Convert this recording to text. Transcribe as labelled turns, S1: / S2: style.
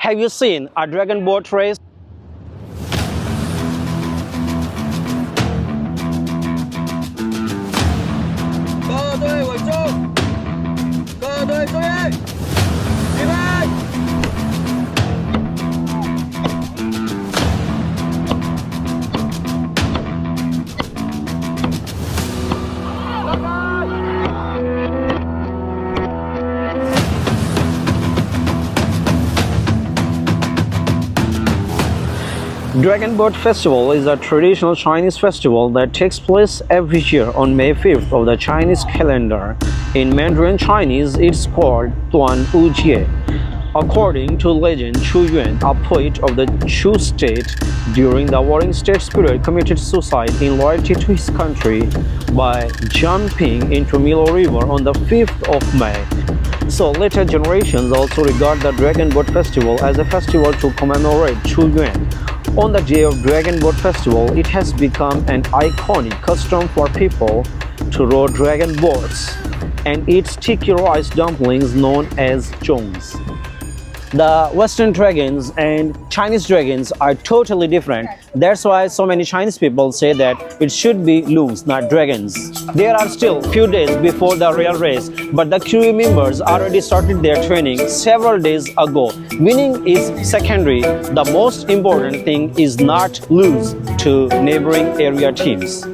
S1: Have you seen a dragon boat race? Dragon Boat Festival is a traditional Chinese festival that takes place every year on May 5th of the Chinese calendar. In Mandarin Chinese, it's called Duan Wujie. According to legend, Chu Yuan, a poet of the Chu state, during the Warring States period committed suicide in loyalty to his country by jumping into Milo River on the 5th of May. So later generations also regard the Dragon Boat Festival as a festival to commemorate Chu Yuan. On the day of Dragon Boat Festival, it has become an iconic custom for people to row dragon boats and eat sticky rice dumplings known as zhongs. The Western dragons and Chinese dragons are totally different. That's why so many Chinese people say that it should be loons, not dragons. There are still few days before the real race, but the crew members already started their training several days ago. Winning is secondary. The most important thing is not lose to neighboring area teams.